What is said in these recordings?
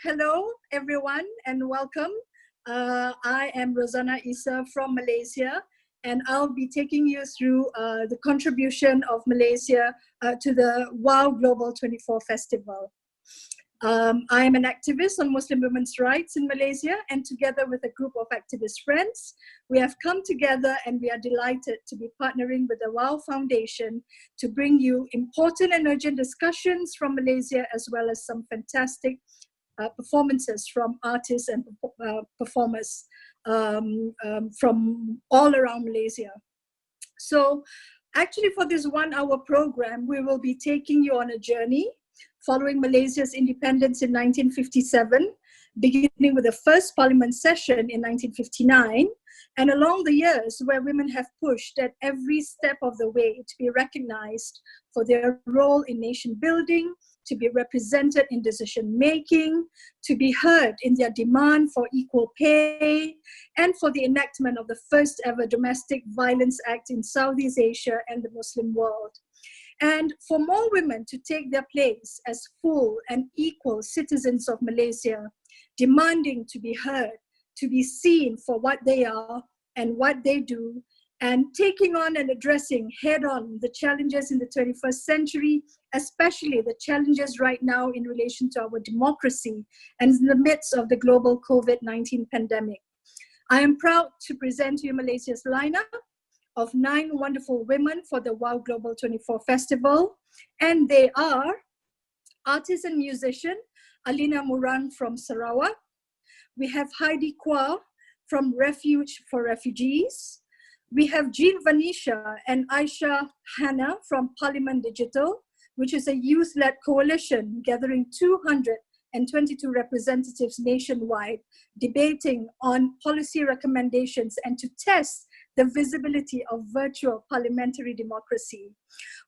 Hello, everyone, and welcome. I am Rosanna Issa from Malaysia, and I'll be taking you through the contribution of Malaysia to the WOW Global 24 Festival. I am an activist on Muslim women's rights in Malaysia, and together with a group of activist friends, we have come together and we are delighted to be partnering with the WOW Foundation to bring you important and urgent discussions from Malaysia, as well as some fantastic performances from artists and performers from all around Malaysia. So actually for this 1 hour program, we will be taking you on a journey following Malaysia's independence in 1957, beginning with the first parliament session in 1959, and along the years where women have pushed at every step of the way to be recognized for their role in nation building, to be represented in decision making, to be heard in their demand for equal pay, and for the enactment of the first ever Domestic Violence Act in Southeast Asia and the Muslim world. And for more women to take their place as full and equal citizens of Malaysia, demanding to be heard, to be seen for what they are and what they do, and taking on and addressing head-on the challenges in the 21st century, especially the challenges right now in relation to our democracy and in the midst of the global COVID-19 pandemic. I am proud to present to you Malaysia's lineup of 9 wonderful women for the WOW Global 24 Festival. And they are artist and musician Alina Muran from Sarawak. We have Heidi Kwa from Refuge for Refugees. We have Jean Vanisha and Aisha Hanna from Parliament Digital, which is a youth-led coalition gathering 222 representatives nationwide, debating on policy recommendations and to test the visibility of virtual parliamentary democracy.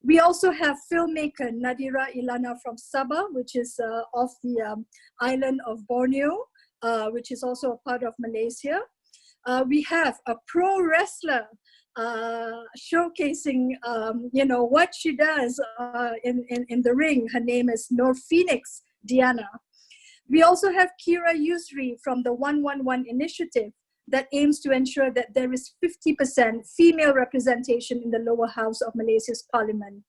We also have filmmaker Nadira Ilana from Sabah, which is off the island of Borneo, which is also a part of Malaysia. We have a pro wrestler showcasing, what she does in the ring. Her name is Nor Phoenix Diana. We also have Qyira Yusri from the 111 initiative that aims to ensure that there is 50% female representation in the lower house of Malaysia's parliament.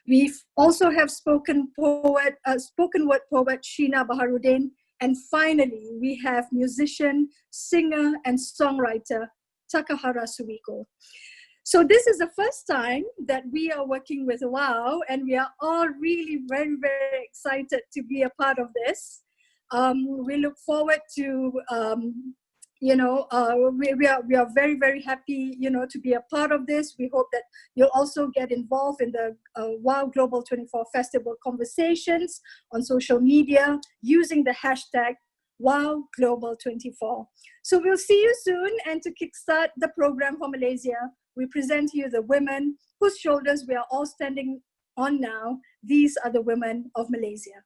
We also have spoken word poet Sheena Baharuddin. And finally, we have musician, singer, and songwriter Takahara Suiko. So this is the first time that we are working with WOW, and we are all really very, very excited to be a part of this. We look forward to we are very, very happy, to be a part of this. We hope that you'll also get involved in the WOW Global 24 Festival conversations on social media using the hashtag WOW Global 24. So we'll see you soon. And to kickstart the program for Malaysia, we present to you the women whose shoulders we are all standing on now. These are the women of Malaysia.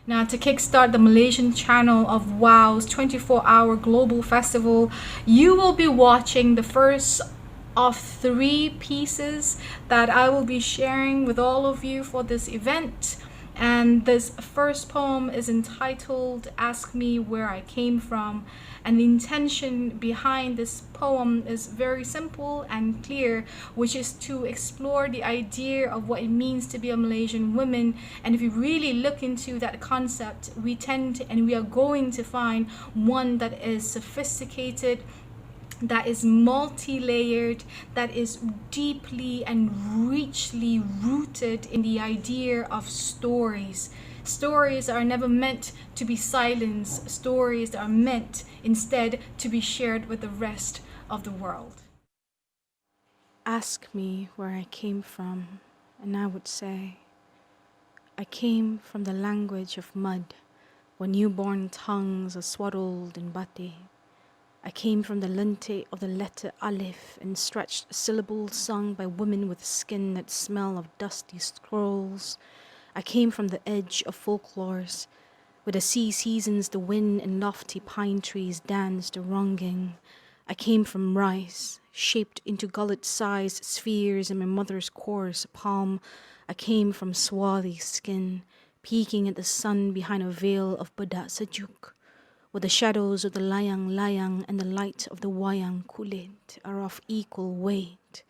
Now, to kickstart the Malaysian channel of WOW's 24-hour global festival, you will be watching the first of 3 pieces that I will be sharing with all of you for this event. And this first poem is entitled Ask Me Where I Came From. And the intention behind this poem is very simple and clear, which is to explore the idea of what it means to be a Malaysian woman. And if you really look into that concept, we are going to find one that is sophisticated, that is multi-layered, that is deeply and richly rooted in the idea of stories. Stories are never meant to be silenced. Stories are meant instead to be shared with the rest of the world. Ask me where I came from, and I would say, I came from the language of mud, where newborn tongues are swaddled in bati. I came from the lente of the letter Alif and stretched syllables sung by women with skin that smell of dusty scrolls. I came from the edge of folklores, where the sea seasons the wind and lofty pine trees dance the wronging. I came from rice, shaped into gullet-sized spheres in my mother's coarse palm. I came from swarthy skin, peeking at the sun behind a veil of bedak sejuk, where the shadows of the layang-layang and the light of the wayang kulit are of equal weight.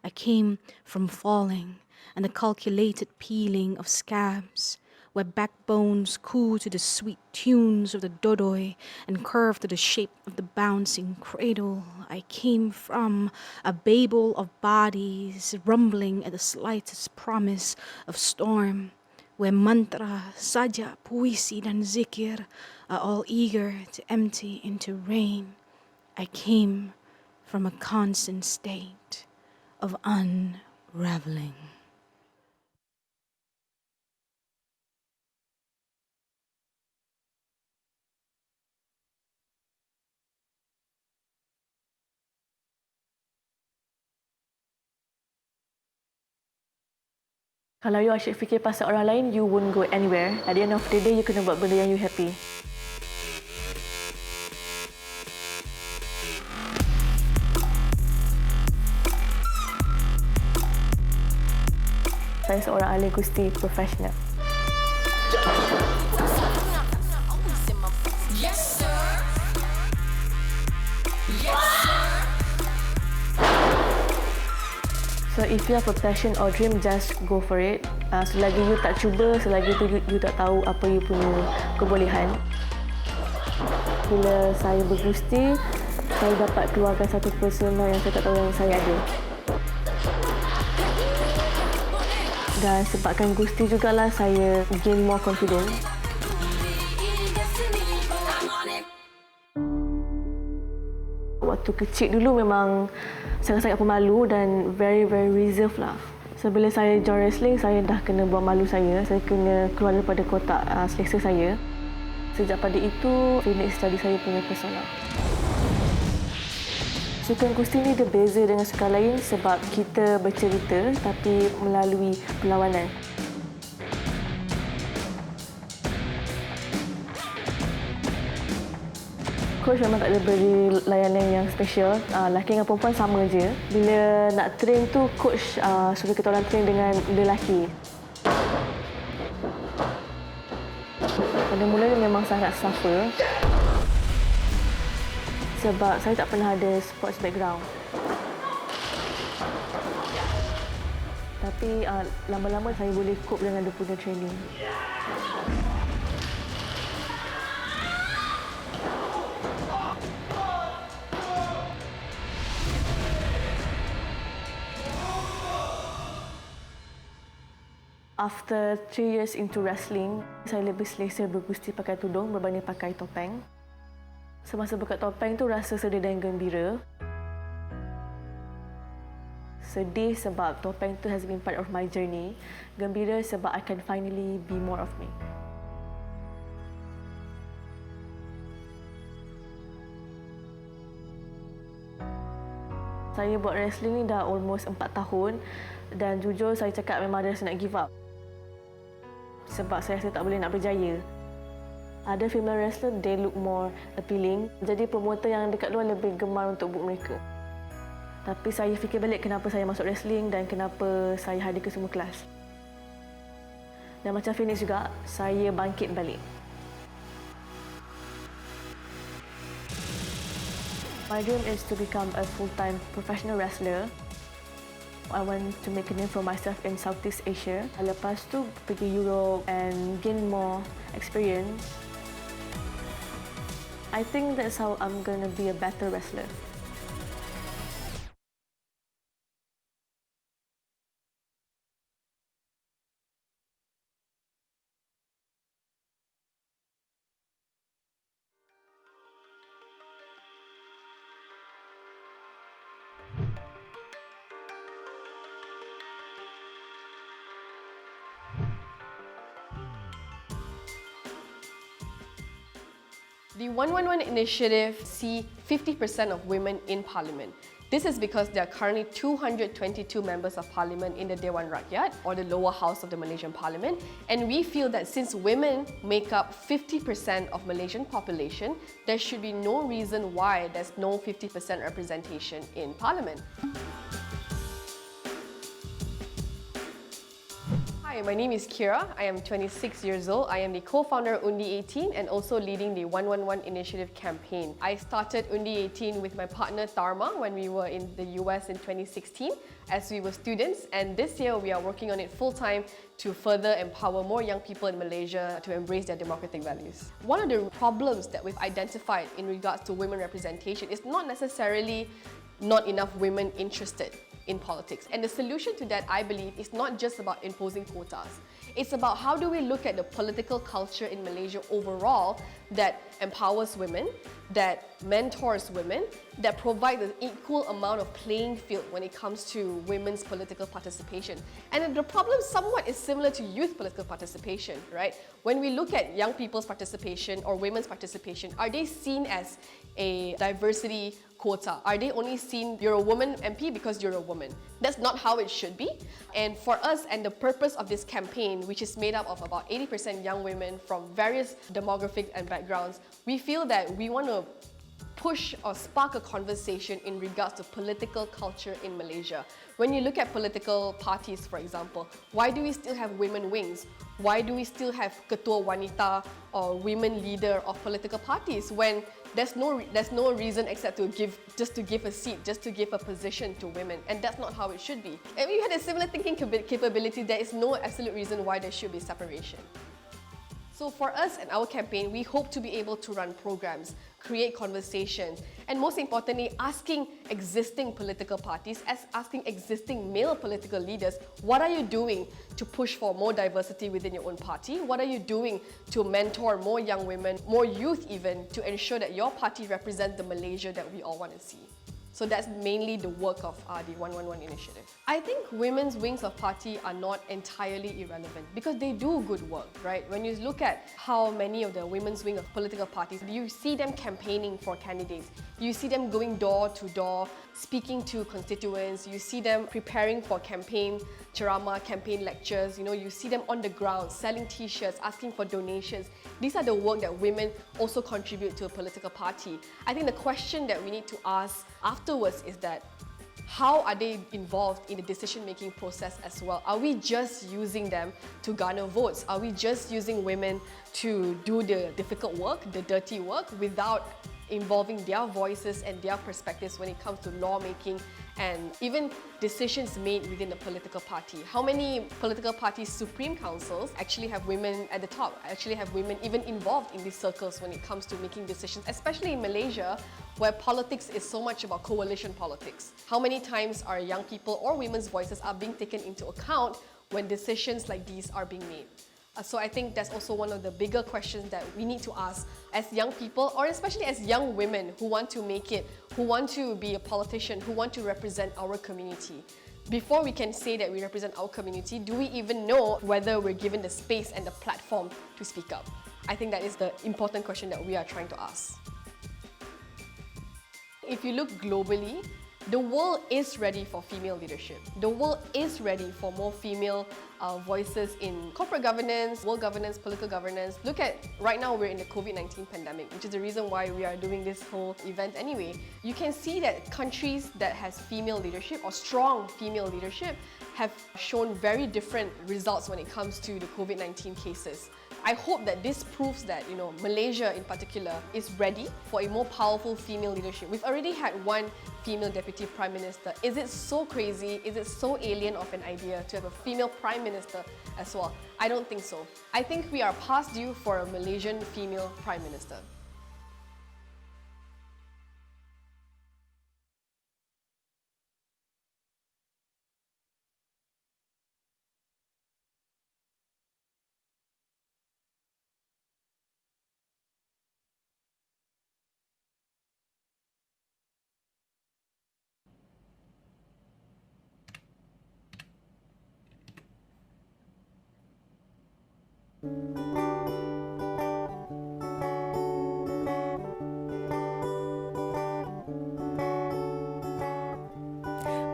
I came from falling and the calculated peeling of scabs, where backbones coo to the sweet tunes of the dodoi and curve to the shape of the bouncing cradle. I came from a babel of bodies rumbling at the slightest promise of storm, where mantra, sajak, puisi dan zikir are all eager to empty into rain. I came from a constant state of unraveling. Kalau you asyik fikir pasal orang lain, you won't go anywhere. At the end of the day, you kena buat benda yang you happy. Saya seorang ahli gusti profesional. So if you have a passion or dream, just go for it. Selagi you tak cuba, selagi tu you tak tahu apa you punya kebolehan. Bila saya bergusti, saya dapat keluarkan satu persona yang saya tak tahu yang saya ada. Dan sebabkan gusti jugalah saya gain more confidence. Waktu kecil dulu memang sangat-sangat pemalu dan very reserved lah. So bila saya join wrestling, saya dah kena buang malu saya. Saya kena keluar daripada kotak selesa saya. Sejak pada itu, Phoenix jadi saya punya persona. Sukan gusti ni dia beza dengan sukan lain sebab kita bercerita tapi melalui perlawanan. Coach memang tak ada beri layanan yang special. Lelaki dengan perempuan sama je. Bila nak train tu, coach suruh kita orang train dengan lelaki. Pada mulanya memang sangat suffer. Sebab saya tak pernah ada sports background. Tapi lama-lama saya boleh cope dengan dia punya training. After 3 years into wrestling, saya lebih selesa bergusti pakai tudung berbanding pakai topeng. Semasa buka topeng tu rasa sedih dan gembira. Sedih sebab topeng tu has been part of my journey. Gembira sebab I can finally be more of me. Saya buat wrestling ni dah almost 4 tahun dan jujur saya cakap memang ada rasa nak give up. Sebab saya rasa tak boleh nak berjaya. Ada female wrestler, they look more appealing. Jadi promoter yang dekat luar lebih gemar untuk book mereka. Tapi saya fikir balik kenapa saya masuk wrestling dan kenapa saya hadir ke semua kelas. Dan macam Phoenix juga, saya bangkit balik. My dream is to become a full-time professional wrestler. I want to make a name for myself in Southeast Asia. Lepas tu pergi Europe and gain more experience. I think that's how I'm gonna be a better wrestler. The 111 initiative see 50% of women in parliament. This is because there are currently 222 members of parliament in the Dewan Rakyat, or the lower house of the Malaysian parliament, and we feel that since women make up 50% of Malaysian population, there should be no reason why there's no 50% representation in parliament. Hi, Hi, my name is Qyira. I am 26 years old. I am the co-founder of Undi 18 and also leading the 111 initiative campaign. I started Undi 18 with my partner Tharma when we were in the US in 2016 as we were students, and this year we are working on it full-time to further empower more young people in Malaysia to embrace their democratic values. One of the problems that we've identified in regards to women representation is not necessarily not enough women interested in politics. And the solution to that, I believe, is not just about imposing quotas. It's about how do we look at the political culture in Malaysia overall that empowers women, that mentors women, that provides an equal amount of playing field when it comes to women's political participation. And the problem somewhat is similar to youth political participation, right? When we look at young people's participation or women's participation, are they seen as a diversity quota? Are they only seen, you're a woman MP because you're a woman? That's not how it should be. And for us, and the purpose of this campaign, which is made up of about 80% young women from various demographics and backgrounds, we feel that we want to push or spark a conversation in regards to political culture in Malaysia. When you look at political parties, for example, why do we still have women wings? Why do we still have ketua wanita or women leader of political parties when there's no reason except to give a seat, just to give a position to women, and that's not how it should be. If you had a similar thinking capability, there is no absolute reason why there should be separation. So for us and our campaign, we hope to be able to run programs, create conversations, and most importantly, asking existing political parties, asking existing male political leaders, what are you doing to push for more diversity within your own party? What are you doing to mentor more young women, more youth even, to ensure that your party represents the Malaysia that we all want to see? So that's mainly the work of the 111 initiative. I think women's wings of party are not entirely irrelevant because they do good work, right? When you look at how many of the women's wing of political parties, you see them campaigning for candidates. You see them going door to door, speaking to constituents. You see them preparing for campaign ceramah, campaign lectures. You see them on the ground, selling t-shirts, asking for donations. These are the work that women also contribute to a political party. I think the question that we need to ask afterwards is that how are they involved in the decision-making process as well? Are we just using them to garner votes? Are we just using women to do the difficult work, the dirty work, without involving their voices and their perspectives when it comes to lawmaking and even decisions made within the political party? How many political parties' supreme councils actually have women at the top, actually have women even involved in these circles when it comes to making decisions, especially in Malaysia, where politics is so much about coalition politics? How many times are young people or women's voices are being taken into account when decisions like these are being made? So I think that's also one of the bigger questions that we need to ask as young people, or especially as young women who want to make it, who want to be a politician, who want to represent our community. Before we can say that we represent our community, do we even know whether we're given the space and the platform to speak up? I think that is the important question that we are trying to ask. If you look globally, the world is ready for female leadership. The world is ready for more female voices in corporate governance, world governance, political governance. Look at, right now we're in the COVID-19 pandemic, which is the reason why we are doing this whole event anyway. You can see that countries that has female leadership or strong female leadership have shown very different results when it comes to the COVID-19 cases. I hope that this proves that, Malaysia in particular is ready for a more powerful female leadership. We've already had one female deputy prime minister. Is it so crazy? Is it so alien of an idea to have a female prime minister as well? I don't think so. I think we are past due for a Malaysian female prime minister.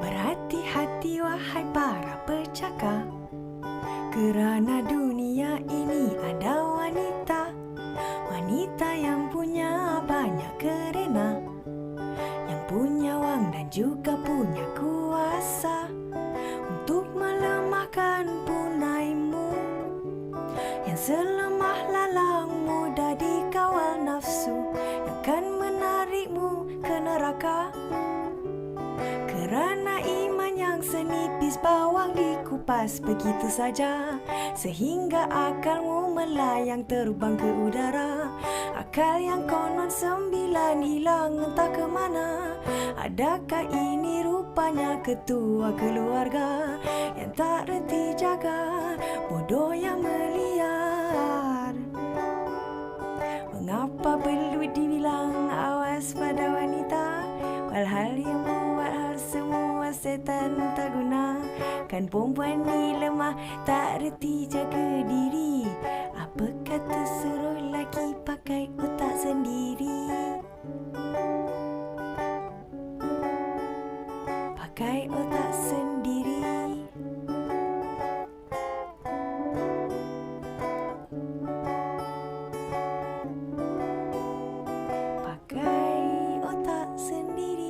Berhati-hati wahai para pecakar, kerana dunia ini ada wanita. Wanita yang punya banyak kerana, yang punya wang dan juga punya kuasa untuk melemahkan punaimu. neraka. Kerana iman yang senipis bawang dikupas begitu saja, sehingga akalmu melayang terbang ke udara. Akal yang konon 9 hilang entah ke mana. Adakah ini rupanya ketua keluarga yang tak reti jaga, bodoh yang meliar? Mengapa perlu dibilang awas pada wanita, walhal yang buat hal semua setan tak guna? Kan perempuan ni lemah, tak reti jaga diri. Apa kata suruh lelaki pakai otak sendiri? Pakai otak sendiri. Pakai otak sendiri.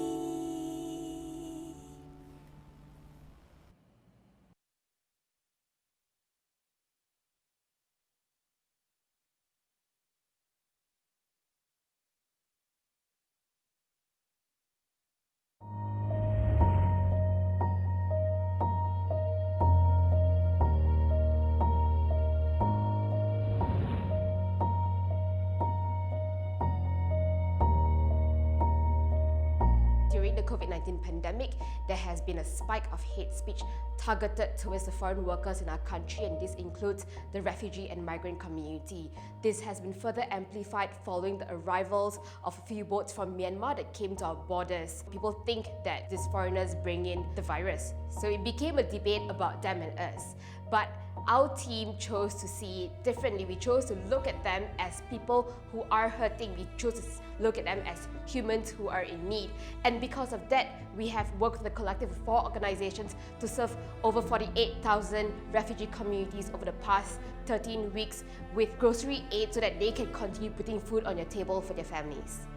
During the COVID-19 pandemic, there has been a spike of hate speech targeted towards the foreign workers in our country, and this includes the refugee and migrant community. This has been further amplified following the arrivals of a few boats from Myanmar that came to our borders. People think that these foreigners bring in the virus, so it became a debate about them and us. But our team chose to see it differently. We chose to look at them as people who are hurting. We chose to look at them as humans who are in need. And because of that, we have worked with a collective of 4 organizations to serve over 48,000 refugee communities over the past 13 weeks with grocery aid so that they can continue putting food on your table for their families.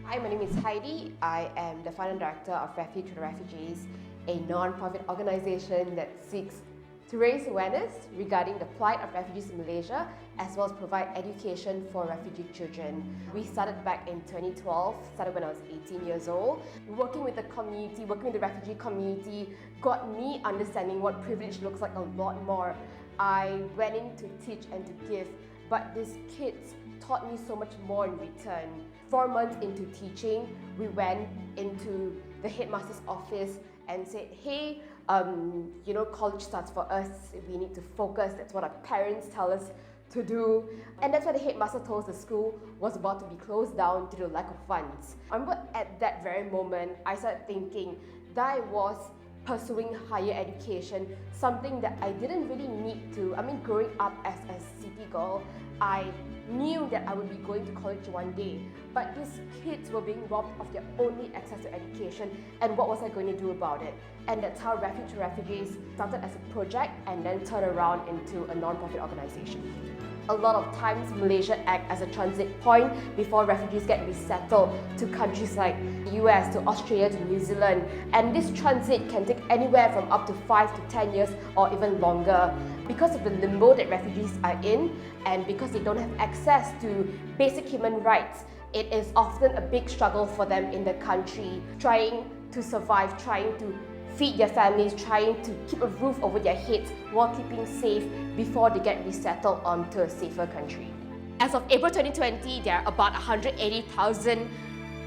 Hi, my name is Heidi. I am the founder and director of Refuge for the Refugees, a non-profit organization that seeks to raise awareness regarding the plight of refugees in Malaysia, as well as provide education for refugee children. We started back in 2012, started when I was 18 years old. Working with the community, working with the refugee community, got me understanding what privilege looks like a lot more. I went in to teach and to give, but these kids taught me so much more in return. 4 months into teaching, we went into the headmaster's office and said, hey, college starts for us, we need to focus, that's what our parents tell us to do. And that's why the headmaster told us the school was about to be closed down due to lack of funds. I remember at that very moment, I started thinking that I was pursuing higher education, something that I didn't really need to. I mean, growing up as a city girl, I knew that I would be going to college one day, but these kids were being robbed of their only access to education, and what was I going to do about it? And that's how Refuge for Refugees started as a project and then turned around into a non-profit organization. A lot of times, Malaysia acts as a transit point before refugees get resettled to countries like the US, to Australia, to New Zealand. And this transit can take anywhere from up to 5 to 10 years or even longer. Because of the limbo that refugees are in, and because they don't have access to basic human rights, it is often a big struggle for them in the country, trying to survive, trying to feed their families, trying to keep a roof over their heads while keeping safe before they get resettled onto a safer country. As of April 2020, there are about 180,000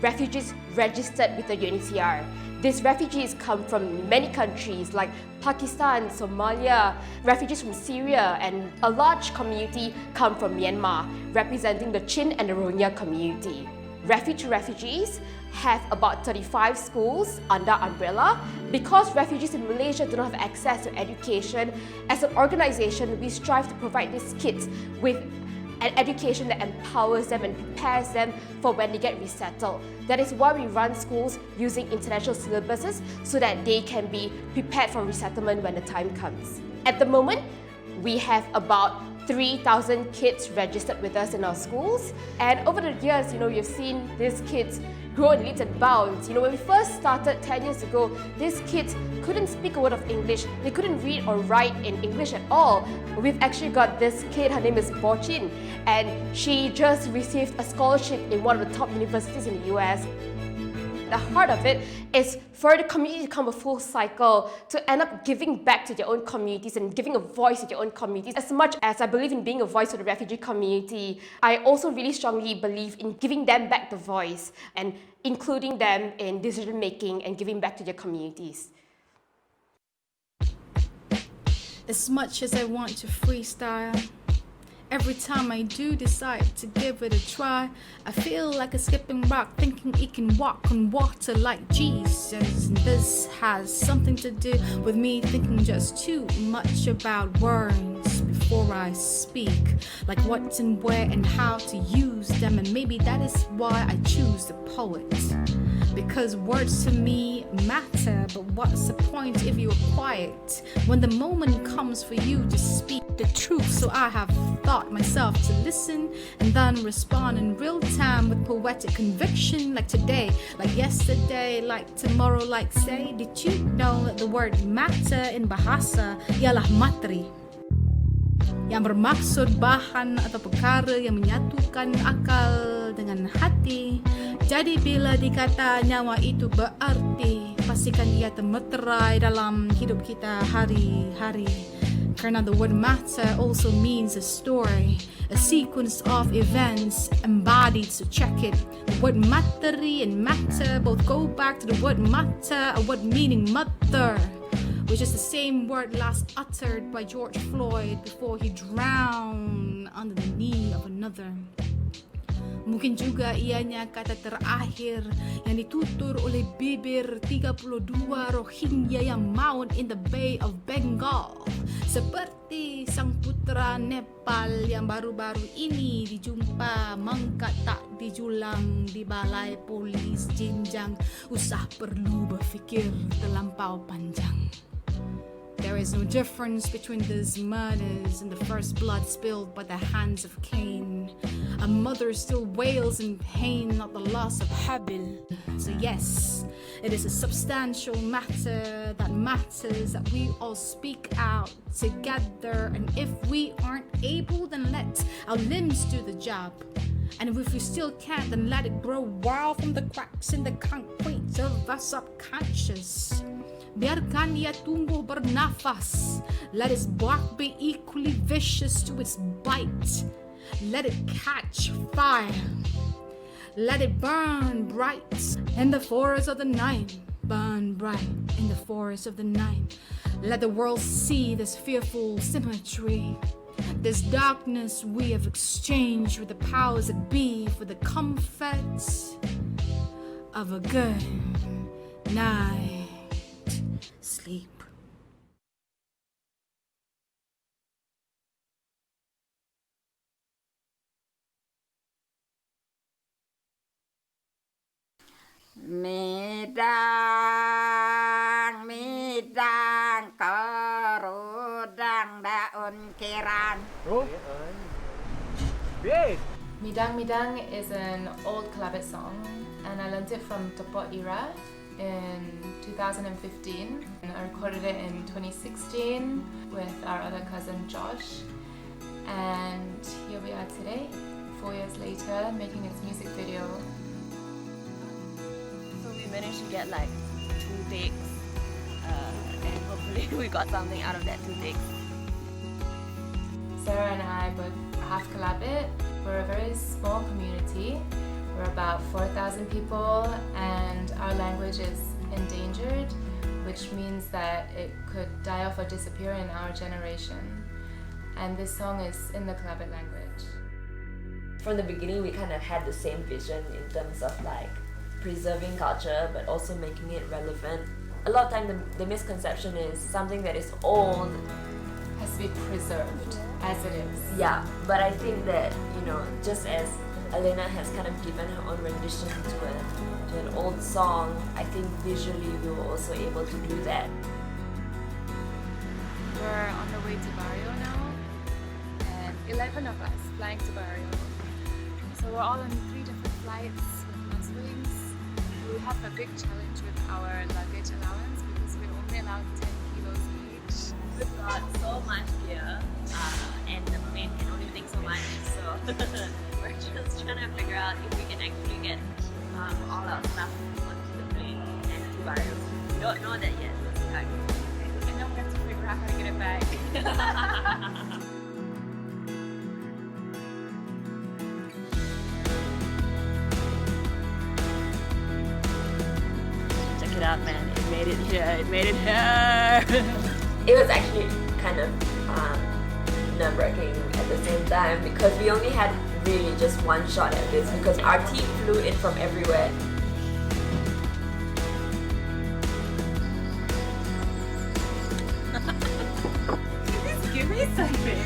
refugees registered with the UNHCR. These refugees come from many countries like Pakistan, Somalia, refugees from Syria, and a large community come from Myanmar, representing the Chin and the Rohingya community. Refuge to Refugees have about 35 schools under umbrella. Because refugees in Malaysia do not have access to education, as an organization, we strive to provide these kids with an education that empowers them and prepares them for when they get resettled. That is why we run schools using international syllabuses so that they can be prepared for resettlement when the time comes. At the moment, we have about 3,000 kids registered with us in our schools. And over the years, you've seen these kids grow in leaps and bounds. When we first started 10 years ago, these kids couldn't speak a word of English. They couldn't read or write in English at all. We've actually got this kid, her name is Bochin, and she just received a scholarship in one of the top universities in the US. The heart of it is for the community to come a full cycle, to end up giving back to their own communities and giving a voice to their own communities. As much as I believe in being a voice for the refugee community, I also really strongly believe in giving them back the voice and including them in decision making and giving back to their communities. As much as I want to freestyle, every time I do decide to give it a try, I feel like a skipping rock, thinking it can walk on water like Jesus. And this has something to do with me thinking just too much about words before I speak, like what and where and how to use them. And maybe that is why I choose the poet, because words to me matter. But what's the point if you're quiet when the moment comes for you to speak the truth? So I have taught myself to listen and then respond in real time with poetic conviction, like today, like yesterday, like tomorrow, like say. Did you know that the word matter in bahasa ialah materi, yang bermaksud bahan atau perkara yang menyatukan akal dengan hati? Jadi bila dikata nyawa itu berarti, pastikan ia termeterai dalam hidup kita hari-hari. Karena the word matter also means a story, a sequence of events embodied, so check it. The word materi and matter both go back to the word mata, a word meaning mother, which is the same word last uttered by George Floyd before he drowned under the knee of another. Mungkin juga ianya kata terakhir yang ditutur oleh bibir 32 Rohingya yang maut in the Bay of Bengal. Seperti sang putra Nepal yang baru-baru ini dijumpa mangkat tak dijulang di balai polis jenjang. Usah perlu berfikir terlampau panjang. There is no difference between these murders and the first blood spilled by the hands of Cain. A mother still wails in pain, not the loss of Habil. So yes, it is a substantial matter that matters that we all speak out together. And if we aren't able, then let our limbs do the job. And if we still can't, then let it grow wild from the cracks in the concrete of our subconscious. Biarkan ia tumbuh bernafas. Let its bark be equally vicious to its bite. Let it catch fire. Let it burn bright in the forest of the night. Burn bright in the forest of the night. Let the world see this fearful symmetry, this darkness we have exchanged with the powers that be for the comfort of a good night sleep. Midang, midang, korudang daun kiran. Midang Midang is an old Kelabit song, and I learned it from Qyira in 2015, and I recorded it in 2016 with our other cousin Josh, and here we are today, 4 years later, making its music video. So we managed to get like 2 takes, and hopefully we got something out of that 2 takes. Sarah and I both half Kelabit. We're a very small community. We're about 4,000 people, and our language is endangered, which means that it could die off or disappear in our generation. And this song is in the Kelabit language. From the beginning, we kind of had the same vision in terms of like preserving culture, but also making it relevant. A lot of time, the misconception is something that is old has to be preserved as it is. Yeah, but I think that, just as Elena has kind of given her own rendition to an old song, I think visually we were also able to do that. We're on the way to Barrio now, and 11 of us flying to Baharuddin. So we're all on 3 different flights with Muslims. We have a big challenge with our luggage allowance because we're only allowed 10 kilos each. We've got so much gear, and the plane can only take so much, so we're just trying to figure out if we can actually get all our stuff onto the plane and to Baharuddin. We don't know that yet. And now we have to figure out how to get it back. Check it out, man. It made it here. It made it here. It was actually kind of nerve-wracking at the same time because we only had really just one shot at this because our team flew in from everywhere. Just give me something.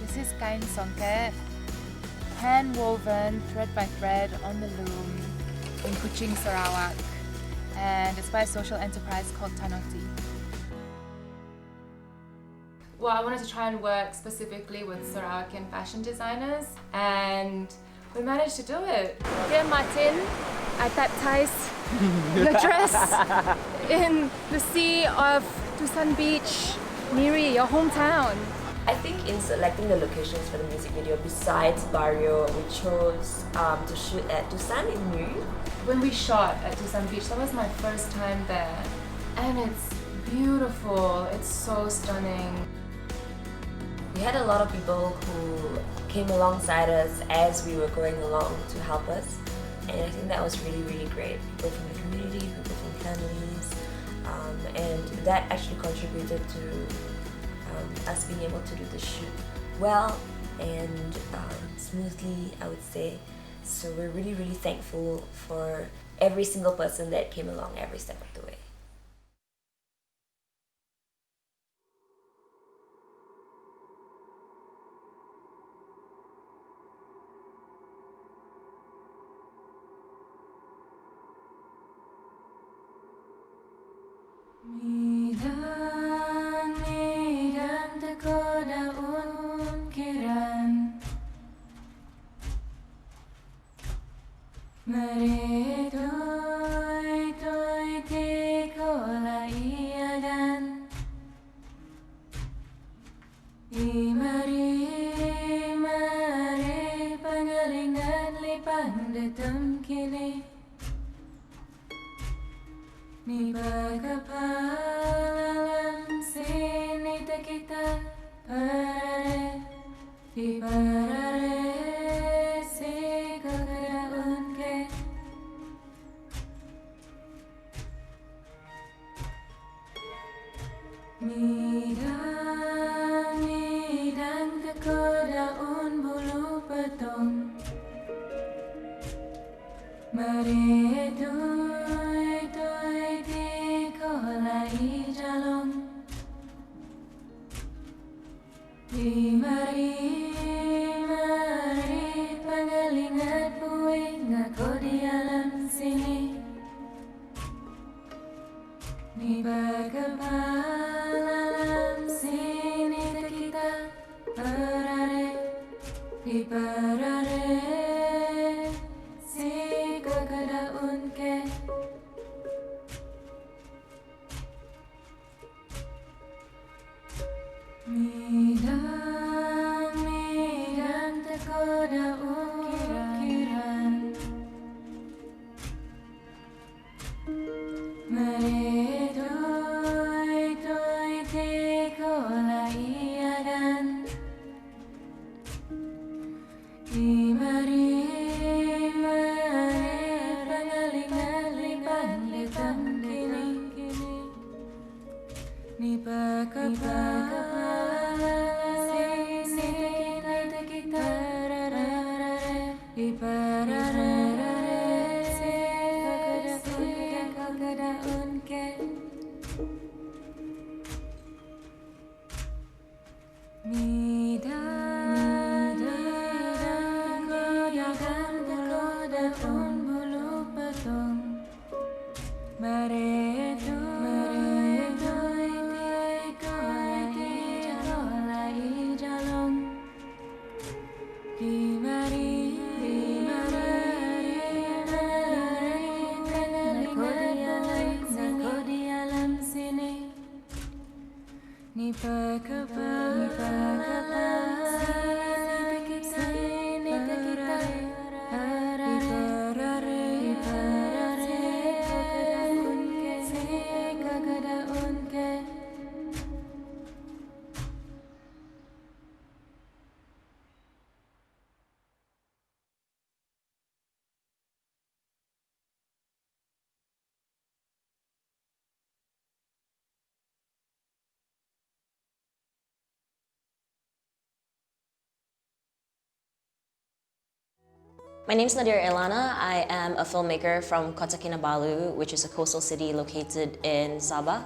This is kain songket, hand woven thread by thread on the loom in Kuching, Sarawak, and it's by a social enterprise called Tanoti. Well, I wanted to try and work specifically with Sarawakian fashion designers, and we managed to do it. Dear Martin, I baptized your dress in the sea of Tusan Beach, Miri, your hometown. I think in selecting the locations for the music video, besides Barrio, we chose to shoot at Tusan in Miri. When we shot at Tusan Beach, that was my first time there, and it's beautiful. It's so stunning. We had a lot of people who came alongside us as we were going along to help us, and I think that was really, really great. People from the community, people from families, and that actually contributed to us being able to do the shoot well and smoothly, I would say. So we're really, really thankful for every single person that came along every step of the way. My name is Nadir Elana. I am a filmmaker from Kota Kinabalu, which is a coastal city located in Sabah,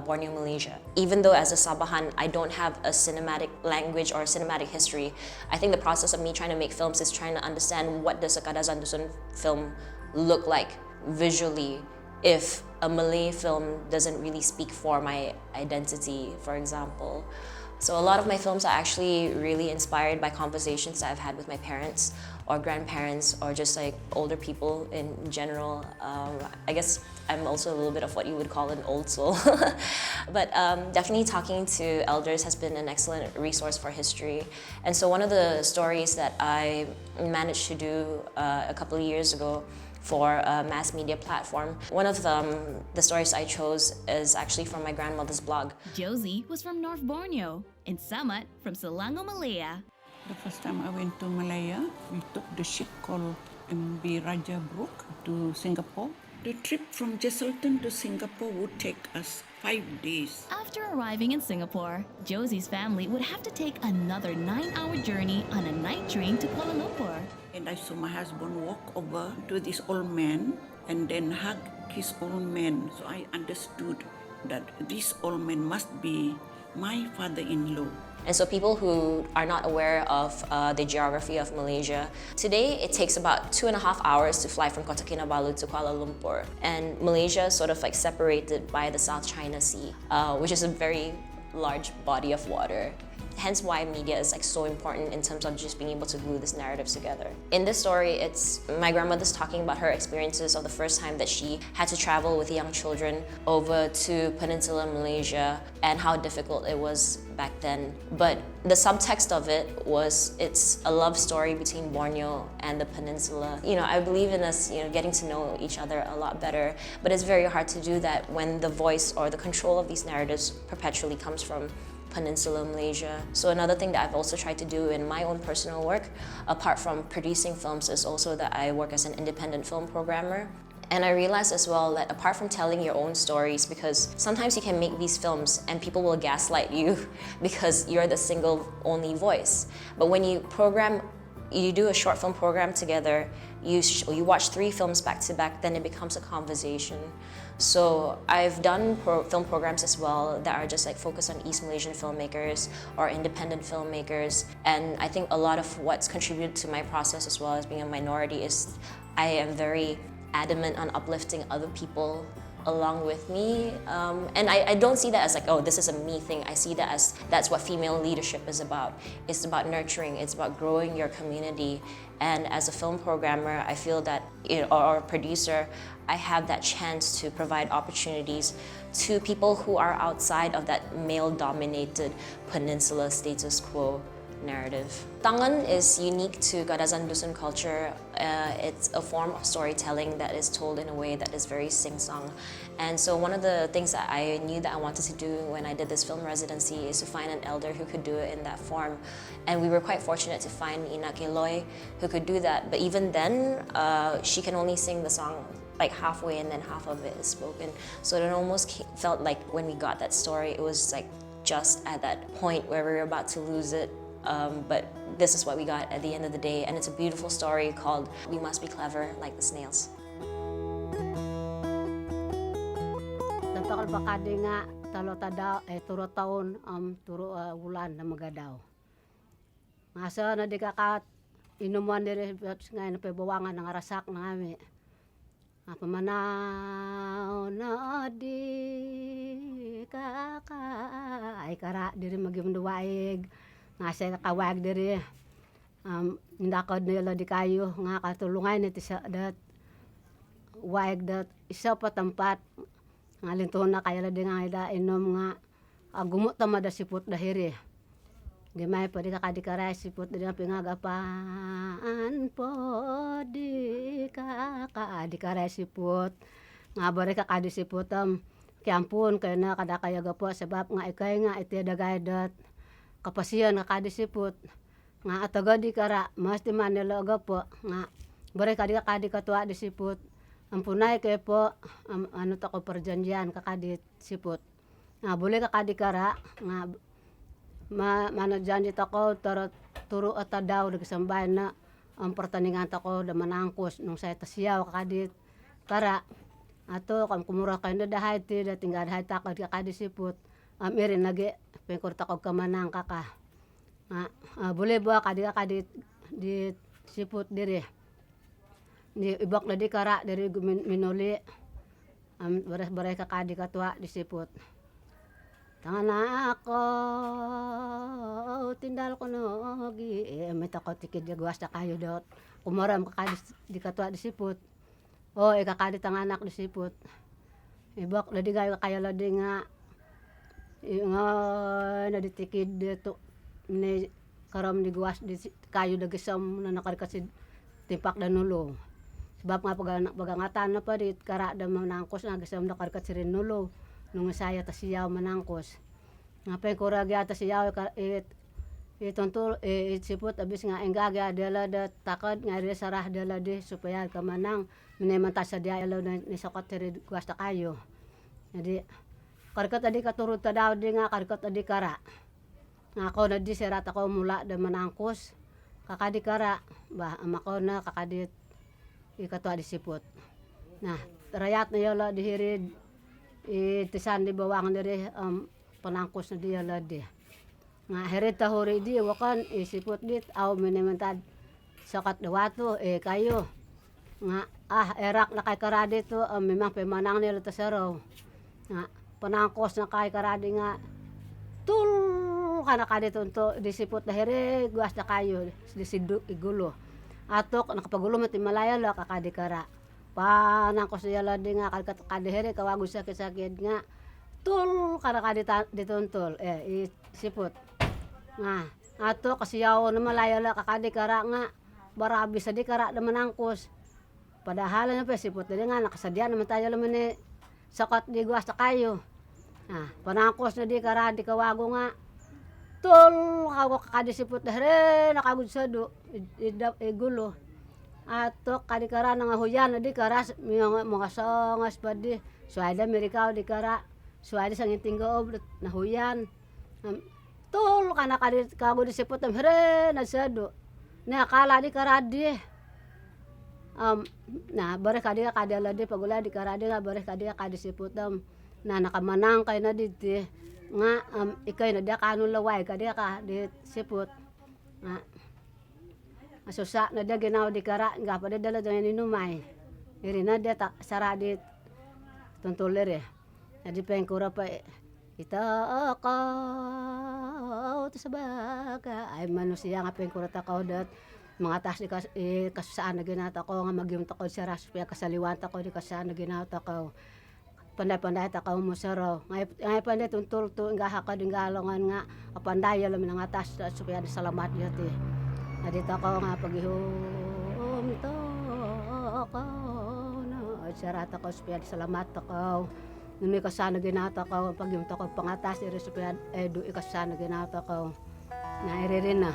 Borneo, Malaysia. Even though as a Sabahan, I don't have a cinematic language or cinematic history, I think the process of me trying to make films is trying to understand what does a Kadazan Dusun film look like visually if a Malay film doesn't really speak for my identity, for example. So a lot of my films are actually really inspired by conversations that I've had with my parents or grandparents or just like older people in general. I guess I'm also a little bit of what you would call an old soul. But definitely talking to elders has been an excellent resource for history. And so one of the stories that I managed to do a couple of years ago for a mass media platform. One of the stories I chose is actually from my grandmother's blog. Josie was from North Borneo and Samat from Selangor, Malaya. The first time I went to Malaya, we took the ship called MB Raja Brook to Singapore. The trip from Jesselton to Singapore would take us 5 days. After arriving in Singapore, Josie's family would have to take another 9-hour journey on a night train to Kuala Lumpur. And I saw my husband walk over to this old man and then hug his old man. So I understood that this old man must be my father-in-law. And so people who are not aware of the geography of Malaysia, today it takes about 2.5 hours to fly from Kota Kinabalu to Kuala Lumpur. And Malaysia is sort of like separated by the South China Sea, which is a very large body of water. Hence why media is like so important in terms of just being able to glue this narrative together. In this story, it's my grandmother's talking about her experiences of the first time that she had to travel with young children over to Peninsula Malaysia and how difficult it was back then. But the subtext of it was it's a love story between Borneo and the peninsula. You know, I believe in us, getting to know each other a lot better, but it's very hard to do that when the voice or the control of these narratives perpetually comes from Peninsula Malaysia. So another thing that I've also tried to do in my own personal work, apart from producing films, is also that I work as an independent film programmer. And I realized as well that apart from telling your own stories, because sometimes you can make these films and people will gaslight you because you're the single only voice. But when you do a short film program together, you watch 3 films back to back, then it becomes a conversation. So I've done film programs as well that are just like focused on East Malaysian filmmakers or independent filmmakers. And I think a lot of what's contributed to my process as well as being a minority is I am very adamant on uplifting other people along with me. And I don't see that as like, oh, this is a me thing. I see that as that's what female leadership is about. It's about nurturing, it's about growing your community. And as a film programmer, I feel that, or a producer, I have that chance to provide opportunities to people who are outside of that male-dominated peninsula status quo narrative. Tangan is unique to Kadazan Dusun culture. It's a form of storytelling that is told in a way that is very sing-song. And so one of the things that I knew that I wanted to do when I did this film residency is to find an elder who could do it in that form. And we were quite fortunate to find Ina Keloy who could do that. But even then, she can only sing the song like halfway and then half of it is spoken. So it almost felt like when we got that story, it was like just at that point where we were about to lose it. But this is what we got at the end of the day, and it's a beautiful story called We Must Be Clever Like the Snails. Tatokal bakade nga talo tada turo taon turo bulan na magadaw. Masa na di kakat inuman diri ngayon na pebawangan ng arasak na kami. Pamanaw di ay kara diri magimduwaig nga sa kawag diri indakod nila di kayo nga katulungan iti sa dat waig dat isa pa tempat nga linton na kaya di nga ida inom nga agumot ta mada sipot dahiri di may pwede ka kadikaray sipot di na pingagapaan po di kadikaray sipot nga bari ka kadisipot kiampun kaya na kada kaya gapo sebab nga ikay nga iti dagay dat kapasiyan nga kadisipot nga ataga di kara mas di manila gapo nga bari kadi katua disipot ampunay kay po ano ta ko perjanjian kakadit sipot nga boleh ka kadikara nga manadyan dito ko turo at daw nagsambay na ang pertandingan ta ko da manangkos nung sa tasiyaw kakadit kara ato kam kumura kay na dahay ti da tinggal dahay ta kadisipot irin nagi pengkor ta ko kamanang kaka nga boleh ba kadit di sipot diri di ibak na di kara diri minuli baray ka kadi katwa di sipot tangan ako tindal ko nogi may takot tikid gwas na kayo dot kumaram ka kadi di katwa di sipot kakadi tangan anak di sipot ibak na di gayo kaya ladi nga naditikid dito ni karam di gwas di kayo dagisam na nakarikasi timpak dan nulo sebab nga pagangatan na pa dit kara da manangkos na gisam da karkat sirin nulo nung saya tasiyaw manangkos nga pe kuragya tasiyaw itontul siput abis nga enggagya dala da takad nga ri sarah dala di supaya ka manang mineman ta sa dia elaw ni sakat tiri guasta kayo jadi karkat adi katurut ta daw di nga karkat adi kara nga ako na di serat ako mula da manangkos kakadi kara ba amako na kakadit ikatwa di siput nah rayat na yala dihirid itisan di bawang diri panangkos na di yala di nga herit tahuri di wakan siput dit aw minementad sakat dawato kayo nga erak na kay karadi to memang pemanang nila tasaraw nga panangkos na kay karadi nga tul kana kadito to disipot dahiri guas na kayo disiduk igulo atok nakapagulo mati malaya la kakadi kara panangkos yala di nga kadihiri kawagus sakit nga tul kana kadita dituntol isipot nga ato kasiyaw na malaya la kakadi kara nga barabi sa di kara da manangkos padahal na pa sipot di nga nakasadya naman tayo laman ni sakat di guas na kayo panangkos na di kara di kawago nga tol ako kakadisipot dahre nakagud sa do gulo ato kadikara nga huyan di kara mga songas pa di suada Amerika di kara suada sang tinggo na huyan tol kana kagud disipot dahre na sa do na kala di kara di na bare kadi kadala di pagula di kara di bare kadi kadisipot na nakamanang kay na diti nga ikay na dia kanun laway ka dia ka di siput nga asusa na dia ginaw di kara nga pa dala dengan inumay iri na dia tak sara di tuntuler jadi pengkura pa ita ako to sabaga ay manusia nga pengkura ta ka dat mga tas di kasusaan na ginata ko nga magyum ta ko sara supaya kasaliwan ta ko di kasaan na ginata ko panday-panday ta ka umusaraw ngay panday tuntul to nga hakad nga alongan nga panday lamin nga atas supaya salamat yati adita ko nga paghihom to ko na sarata ko supaya salamat ta ko numi kasana ginata ko pagyum ta ko pangatas iri supaya edu ikasana ginata ko na iri na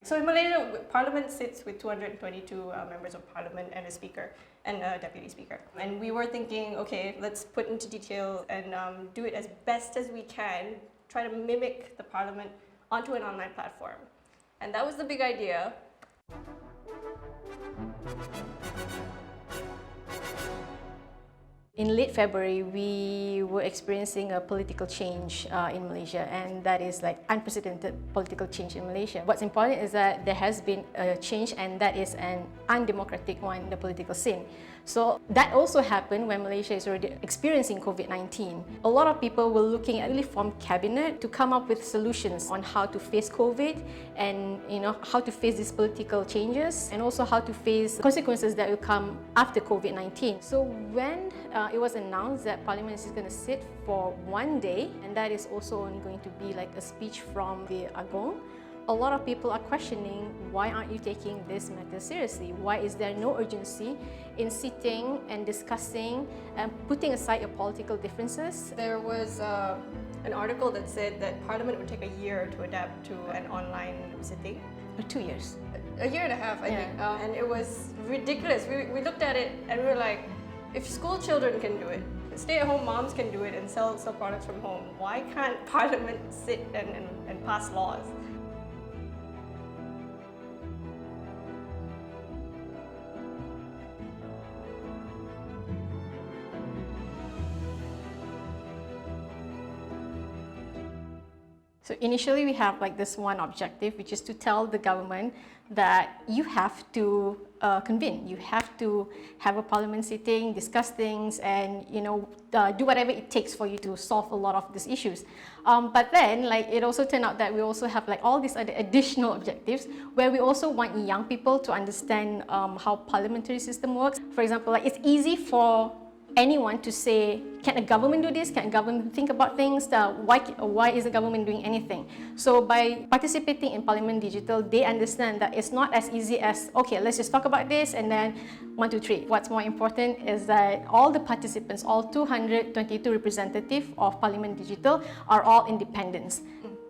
So in Malaysia, Parliament sits with 222 members of Parliament and a speaker and a deputy speaker. And we were thinking, okay, let's put into detail and do it as best as we can, try to mimic the Parliament onto an online platform. And that was the big idea. In late February, we were experiencing a political change in Malaysia, and that is like unprecedented political change in Malaysia. What's important is that there has been a change, and that is an undemocratic one in the political scene. So that also happened when Malaysia is already experiencing COVID-19. A lot of people were looking at really form cabinet to come up with solutions on how to face COVID and how to face these political changes, and also how to face consequences that will come after COVID-19. So when it was announced that Parliament is going to sit for 1 day, and that is also only going to be like a speech from the Agong, a lot of people are questioning, why aren't you taking this matter seriously? Why is there no urgency in sitting and discussing and putting aside your political differences? There was an article that said that Parliament would take a year to adapt to an online sitting. Or 2 years. A year and a half, I think. And it was ridiculous. We looked at it and we were like, if school children can do it, stay-at-home moms can do it and sell products from home, why can't Parliament sit and pass laws? So initially we have like this one objective, which is to tell the government that you have to convene, you have to have a parliament sitting, discuss things, and do whatever it takes for you to solve a lot of these issues. But then it also turned out that we also have like all these other additional objectives where we also want young people to understand how parliamentary system works. For example, it's easy for anyone to say, can a government do this? Can a government think about things? Why is the government doing anything? So by participating in Parliament Digital, they understand that it's not as easy as, okay, let's just talk about this and then 1, 2, 3. What's more important is that all the participants, all 222 representatives of Parliament Digital are all independents.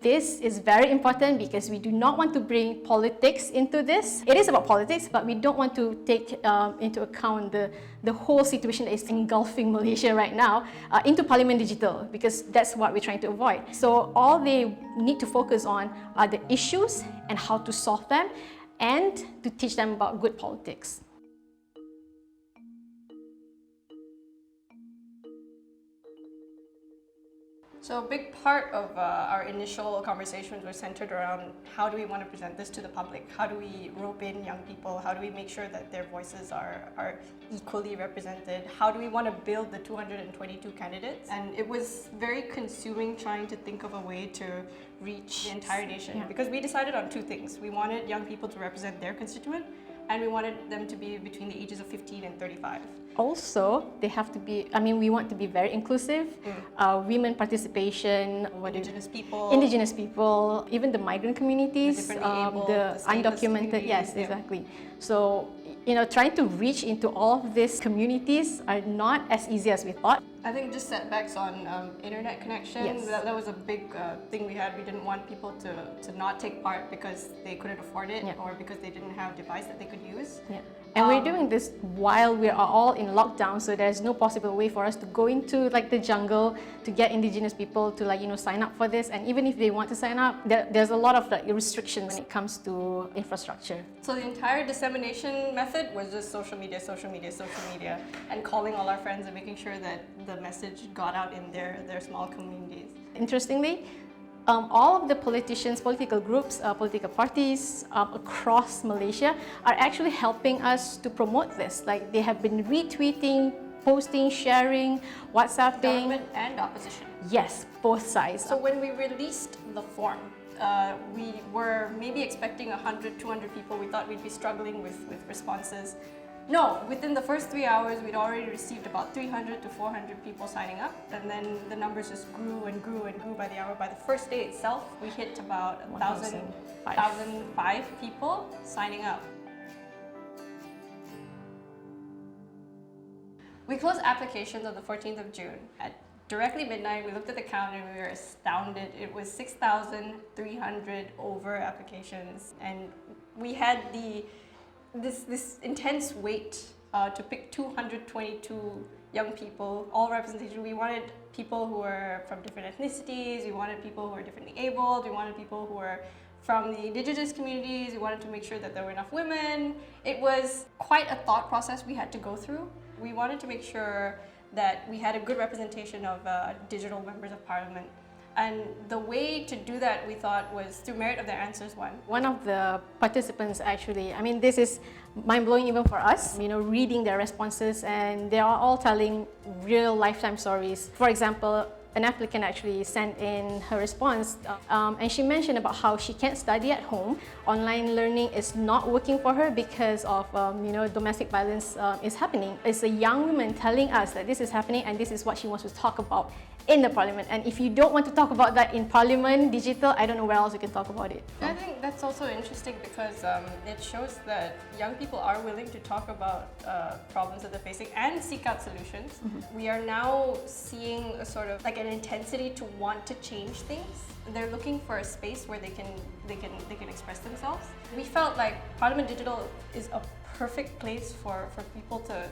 This is very important because we do not want to bring politics into this. It is about politics, but we don't want to take into account the whole situation that is engulfing Malaysia right now into Parliament Digital, because that's what we're trying to avoid. So all they need to focus on are the issues and how to solve them, and to teach them about good politics. So a big part of our initial conversations were centered around how do we want to present this to the public? How do we rope in young people? How do we make sure that their voices are equally represented? How do we want to build the 222 candidates? And it was very consuming trying to think of a way to reach the entire nation, because we decided on two things. We wanted young people to represent their constituent, and we wanted them to be between the ages of 15 and 35. Also, they have to be, we want to be very inclusive. Women participation, Indigenous people, even the migrant communities, the undocumented, yes, exactly. So, trying to reach into all of these communities are not as easy as we thought. I think just setbacks on internet connection, Yes. that was a big thing we had. We didn't want people to not take part because they couldn't afford it, or because they didn't have a device that they could use. Yeah. And we're doing this while we are all in lockdown, so there's no possible way for us to go into the jungle to get indigenous people to sign up for this. And even if they want to sign up, there's a lot of restrictions when it comes to infrastructure. So the entire dissemination method was just social media, and calling all our friends and making sure that the message got out in their small communities. Interestingly, all of the politicians, political groups, political parties across Malaysia are actually helping us to promote this. They have been retweeting, posting, sharing, WhatsApping. Government and opposition. Yes, both sides. So when we released the form, we were maybe expecting 100, 200 people. We thought we'd be struggling with responses. No, within the first 3 hours, we'd already received about 300 to 400 people signing up, and then the numbers just grew and grew and grew by the hour. By the first day itself, we hit about 1,005 people signing up. We closed applications on the 14th of June. At directly midnight, we looked at the count and we were astounded. It was 6,300 over applications, and we had this intense weight to pick 222 young people, all representation. We wanted people who were from different ethnicities, we wanted people who were differently abled, we wanted people who were from the indigenous communities, we wanted to make sure that there were enough women. It was quite a thought process we had to go through. We wanted to make sure that we had a good representation of digital members of parliament. And the way to do that, we thought, was through merit of their answers one. One of the participants actually, I mean, this is mind-blowing even for us, you know, reading their responses, and they are all telling real lifetime stories. For example, an applicant actually sent in her response and she mentioned about how she can't study at home. Online learning is not working for her because of domestic violence is happening. It's a young woman telling us that this is happening and this is what she wants to talk about in the parliament. And if you don't want to talk about that in parliament, digital, I don't know where else you can talk about it. I think that's also interesting because it shows that young people are willing to talk about problems that they're facing and seek out solutions. Mm-hmm. We are now seeing a sort of like an intensity to want to change things. They're looking for a space where they can express themselves. We felt like Parliament Digital is a perfect place for people to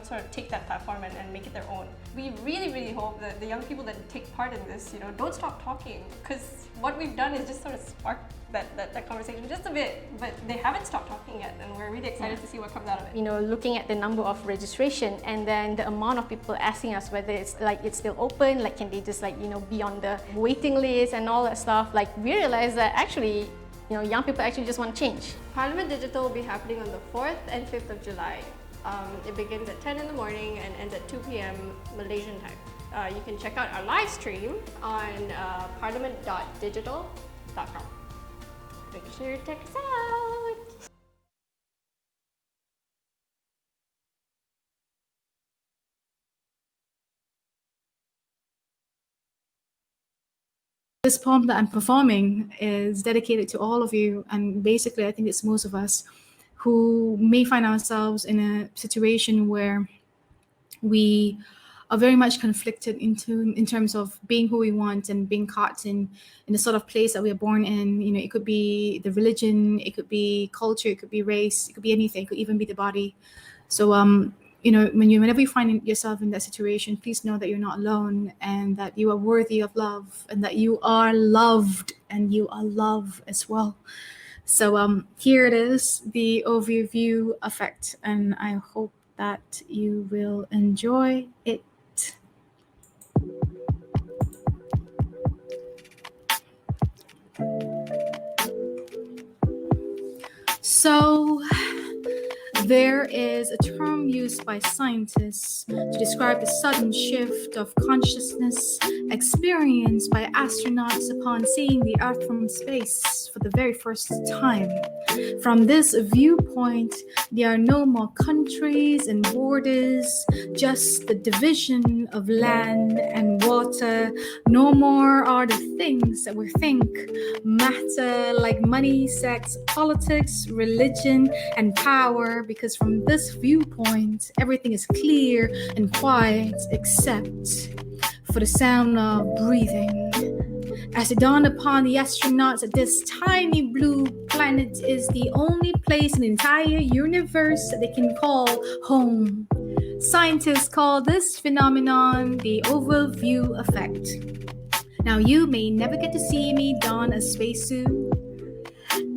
sort of take that platform and make it their own. We really hope that the young people that take part in this, don't stop talking, because what we've done is just sort of spark that conversation just a bit, but they haven't stopped talking yet, and we're really excited to see what comes out of it. Looking at the number of registration and then the amount of people asking us whether it's still open, like can they just be on the waiting list and all that stuff, we realized that actually young people actually just want to change. Parliament Digital will be happening on the 4th and 5th of July. It begins at 10 in the morning and ends at 2 p.m. Malaysian time. You can check out our live stream on parliament.digital.com. Make sure to check us out! This poem that I'm performing is dedicated to all of you, and basically I think it's most of us who may find ourselves in a situation where we are very much conflicted in terms of being who we want and being caught in the sort of place that we are born in. It could be the religion, it could be culture, it could be race, it could be anything, it could even be the body. So whenever you find yourself in that situation, please know that you're not alone and that you are worthy of love and that you are loved and you are love as well. So here it is, the overview effect, and I hope that you will enjoy it. So there is a term used by scientists to describe the sudden shift of consciousness experienced by astronauts upon seeing the Earth from space for the very first time. From this viewpoint, there are no more countries and borders, just the division of land and water. No more are the things that we think matter, like money, sex, politics, religion, and power, because from this viewpoint, everything is clear and quiet except for the sound of breathing. As it dawned upon the astronauts that this tiny blue planet is the only place in the entire universe that they can call home. Scientists call this phenomenon the overview effect. Now, you may never get to see me don a spacesuit,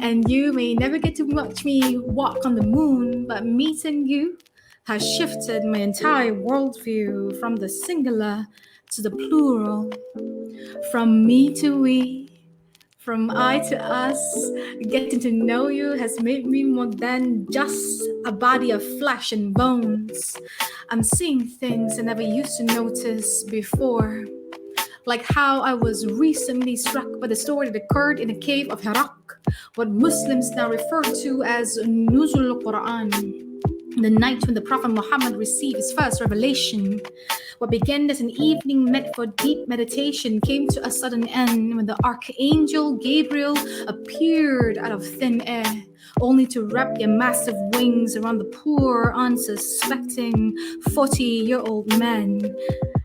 and you may never get to watch me walk on the moon, but meeting you has shifted my entire worldview from the singular to the plural, from me to we, from I to us. Getting to know you has made me more than just a body of flesh and bones. I'm seeing things I never used to notice before, like how I was recently struck by the story that occurred in the cave of Hira, what Muslims now refer to as Nuzul Quran, the night when the Prophet Muhammad received his first revelation. What began as an evening meant for deep meditation came to a sudden end when the Archangel Gabriel appeared out of thin air, only to wrap their massive wings around the poor, unsuspecting 40-year-old man,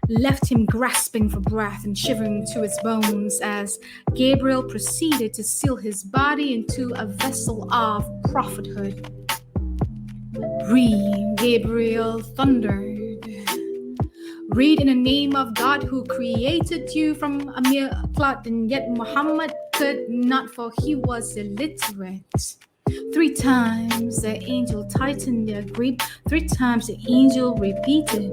left him grasping for breath and shivering to his bones as Gabriel proceeded to seal his body into a vessel of prophethood. Read, Gabriel thundered. Read in the name of God who created you from a mere clot, and yet Muhammad could not, for he was illiterate. 3 times the angel tightened their grip, 3 times the angel repeated,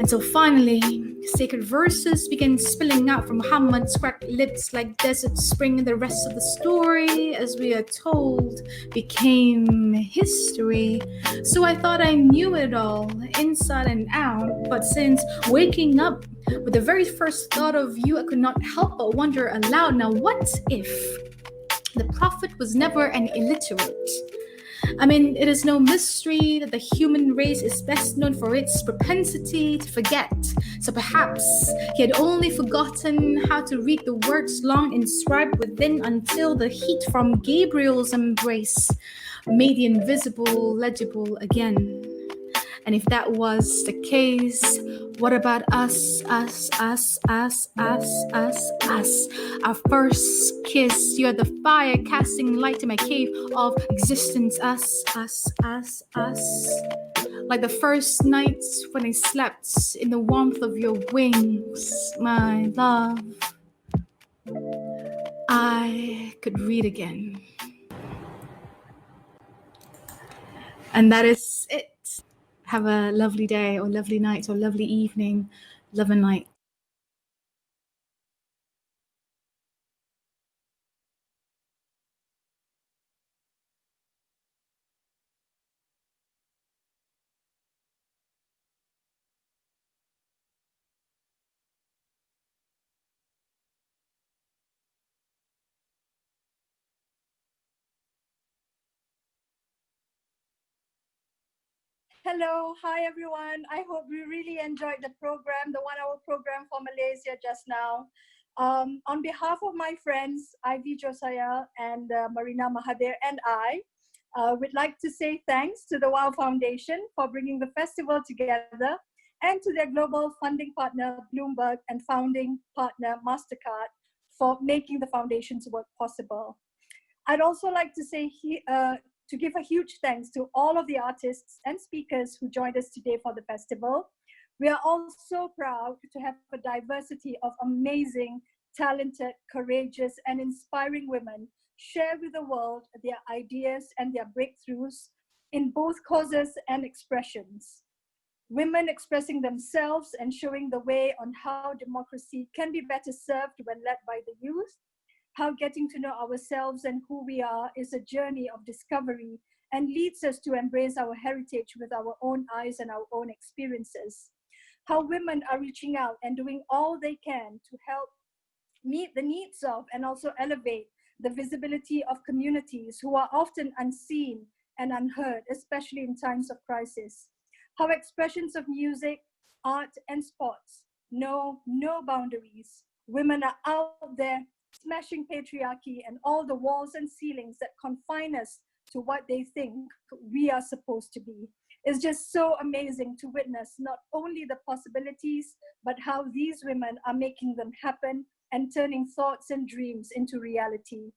Until finally, sacred verses began spilling out from Muhammad's cracked lips like desert spring, and the rest of the story, as we are told, became history. So I thought I knew it all, inside and out, but since waking up with the very first thought of you, I could not help but wonder aloud, now what if the Prophet was never an illiterate? I mean, it is no mystery that the human race is best known for its propensity to forget. So perhaps he had only forgotten how to read the words long inscribed within until the heat from Gabriel's embrace made the invisible legible again. And if that was the case, what about us? Our first kiss, you're the fire casting light in my cave of existence. Us. Like the first night when I slept in the warmth of your wings, my love, I could read again. And that is it. Have a lovely day or lovely night or lovely evening. Love and light. Hello, hi everyone. I hope you really enjoyed the program, the 1 hour program for Malaysia just now. On behalf of my friends, Ivy Josiah and Marina Mahathir and I, would like to say thanks to the WOW Foundation for bringing the festival together and to their global funding partner, Bloomberg, and founding partner, MasterCard, for making the foundation's work possible. I'd also like to say to give a huge thanks to all of the artists and speakers who joined us today for the festival. We are all so proud to have a diversity of amazing, talented, courageous, and inspiring women share with the world their ideas and their breakthroughs in both causes and expressions. Women expressing themselves and showing the way on how democracy can be better served when led by the youth, how getting to know ourselves and who we are is a journey of discovery and leads us to embrace our heritage with our own eyes and our own experiences. How women are reaching out and doing all they can to help meet the needs of and also elevate the visibility of communities who are often unseen and unheard, especially in times of crisis. How expressions of music, art, and sports know no boundaries. Women are out there smashing patriarchy and all the walls and ceilings that confine us to what they think we are supposed to be. It's just so amazing to witness not only the possibilities, but how these women are making them happen and turning thoughts and dreams into reality.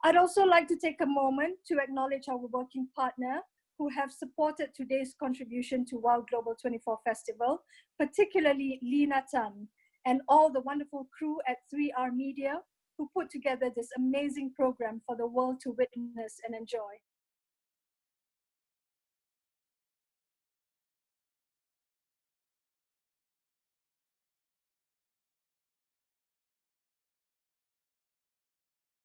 I'd also like to take a moment to acknowledge our working partner who have supported today's contribution to WOW Global 24 Festival, particularly Lena Tan and all the wonderful crew at 3R Media who put together this amazing program for the world to witness and enjoy.